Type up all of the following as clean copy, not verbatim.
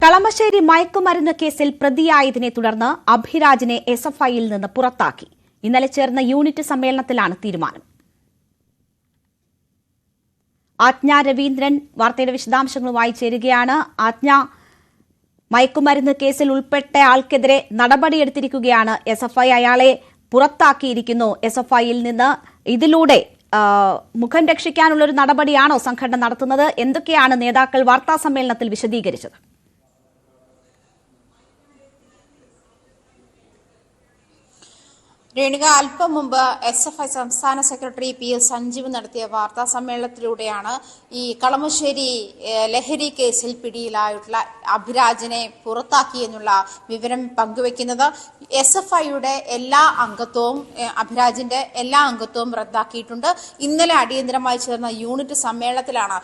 കളമശ്ശേരി മയക്കുമരുന്ന് കേസിൽ പ്രതിയായതിനെ തുടർന്ന് അഭിരാജിനെ എസ്എഫ്ഐയിൽ നിന്ന് പുറത്താക്കി. ഇന്നലെ ചേർന്ന യൂണിറ്റ് സമ്മേളനത്തിലാണ് തീരുമാനം. ആജ്ഞ രവീന്ദ്രൻ വാർത്തയുടെ വിശദാംശങ്ങളുമായി ചേരുകയാണ്. ആജ്ഞ, മയക്കുമരുന്ന് കേസിൽ ഉൾപ്പെട്ട ആൾക്കെതിരെ നടപടിയെടുത്തിരിക്കുകയാണ് എസ്എഫ്ഐ. അയാളെ പുറത്താക്കിയിരിക്കുന്നു എസ്എഫ്ഐയിൽ നിന്ന്. ഇതിലൂടെ മുഖം രക്ഷിക്കാനുള്ള ഒരു നടപടിയാണോ സംഘടന നടത്തുന്നത്? എന്തൊക്കെയാണ് നേതാക്കൾ വാർത്താ സമ്മേളനത്തിൽ വിശദീകരിച്ചത്? രേണുക, അല്പം മുമ്പ് എസ്എഫ്ഐ സംസ്ഥാന സെക്രട്ടറി പി.എസ്. സഞ്ജീവ് നടത്തിയ വാർത്താ സമ്മേളനത്തിലൂടെയാണ് ഈ കളമശ്ശേരി ലഹരി കേസിൽ പിടിയിലായിട്ടുള്ള അഭിരാജിനെ പുറത്താക്കി എന്നുള്ള വിവരം പങ്കുവെക്കുന്നത്. എസ്എഫ്ഐയുടെ എല്ലാ അംഗത്വവും, അഭിരാജിന്റെ എല്ലാ അംഗത്വവും റദ്ദാക്കിയിട്ടുണ്ട്. ഇന്നലെ അടിയന്തരമായി ചേർന്ന യൂണിറ്റ് സമ്മേളനത്തിലാണ്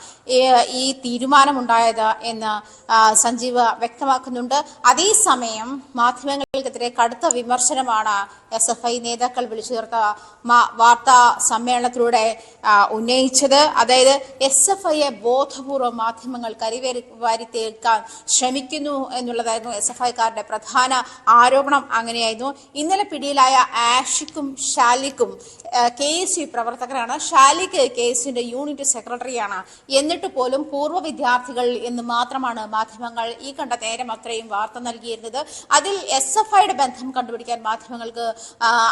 ഈ തീരുമാനമുണ്ടായത് എന്ന് സഞ്ജീവ് വ്യക്തമാക്കുന്നുണ്ട്. അതേസമയം മാധ്യമങ്ങൾക്കെതിരെ കടുത്ത വിമർശനമാണ് എസ്എഫ്ഐ നേതാക്കൾ വിളിച്ചു ചേർത്ത വാർത്താ സമ്മേളനത്തിലൂടെ ഉന്നയിച്ചത്. അതായത് എസ്എഫ്ഐയെ ബോധപൂർവ്വം മാധ്യമങ്ങൾ കരിവാരി തേക്കാൻ ശ്രമിക്കുന്നു എന്നുള്ളതായിരുന്നു എസ്എഫ്ഐക്കാരുടെ പ്രധാന ആരോപണം. അങ്ങനെയായിരുന്നു. ഇന്നലെ പിടിയിലായ ആഷിക്കും ഷാലിക്കും KSU പ്രവർത്തകരാണ്. ഷാലിക്ക് KSUവിന്റെ യൂണിറ്റ് സെക്രട്ടറിയാണ്. എന്നിട്ട് പോലും പൂർവ്വ വിദ്യാർത്ഥികൾ എന്ന് മാത്രമാണ് മാധ്യമങ്ങൾ ഈ കണ്ട നേരം അത്രയും വാർത്ത നൽകിയിരുന്നത്. അതിൽ എസ്എഫ്ഐയുടെ ബന്ധം കണ്ടുപിടിക്കാൻ മാധ്യമങ്ങൾക്ക്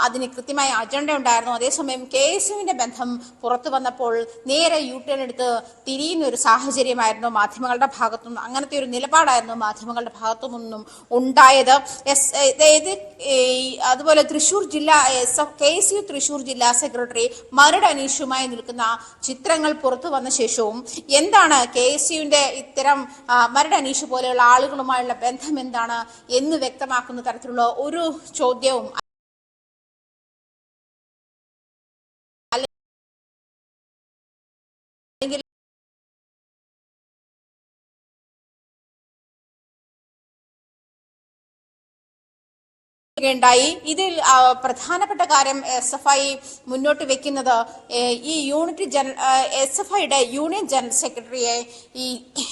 അതിന് കൃത്യമായ അജണ്ട ഉണ്ടായിരുന്നു. അതേസമയം KSUവിന്റെ ബന്ധം പുറത്തു വന്നപ്പോൾ നേരെ യൂട്ടേൺ എടുത്ത് തിരിയുന്ന ഒരു സാഹചര്യമായിരുന്നു മാധ്യമങ്ങളുടെ ഭാഗത്തുനിന്നും. അങ്ങനത്തെ ഒരു നിലപാടായിരുന്നു മാധ്യമങ്ങളുടെ ഭാഗത്തുനിന്നും ഉണ്ടായത്. അതുപോലെ തൃശൂർ ജില്ലാ KSU തൃശൂർ ജില്ലാ സെക്രട്ടറി മരട് അനീഷുമായി നിൽക്കുന്ന ചിത്രങ്ങൾ പുറത്തു വന്ന ശേഷവും എന്താണ് KSUവിന്റെ ഇത്തരം മരട് അനീഷ് പോലെയുള്ള ആളുകളുമായുള്ള ബന്ധം എന്താണ് എന്ന് വ്യക്തമാക്കുന്ന തരത്തിലുള്ള ഒരു ചോദ്യവും ായി. ഇതിൽ പ്രധാനപ്പെട്ട കാര്യം എസ്എഫ്ഐ മുന്നോട്ട് വെക്കുന്നത് ഈ എസ്എഫ്ഐയുടെ യൂണിയൻ ജനറൽ സെക്രട്ടറിയെ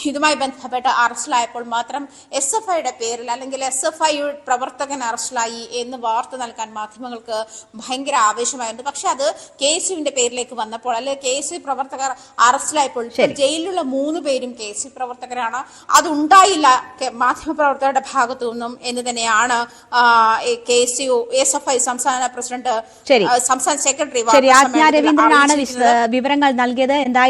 ഇതുമായി ബന്ധപ്പെട്ട് അറസ്റ്റിലായപ്പോൾ മാത്രം എസ്എഫ്ഐയുടെ പേരിൽ അല്ലെങ്കിൽ എസ്എഫ്ഐ പ്രവർത്തകൻ അറസ്റ്റിലായി എന്ന് വാർത്ത നൽകാൻ മാധ്യമങ്ങൾക്ക് ഭയങ്കര ആവേശമായിരുന്നു. പക്ഷെ അത് KSUവിന്റെ പേരിലേക്ക് വന്നപ്പോൾ, അല്ലെങ്കിൽ KSU പ്രവർത്തകർ അറസ്റ്റിലായപ്പോൾ ജയിലിലുള്ള 3 പേരും KSU പ്രവർത്തകരാണ്. അതുണ്ടായില്ല മാധ്യമപ്രവർത്തകരുടെ ഭാഗത്തു നിന്നും എന്ന് തന്നെയാണ് KSU എസ്എഫ്ഐ സംസ്ഥാന പ്രസിഡന്റ്, സംസ്ഥാന സെക്രട്ടറി ആജ്ഞ രവീന്ദ്രനാണ് വിവരങ്ങൾ നൽകിയത്. എന്തായാലും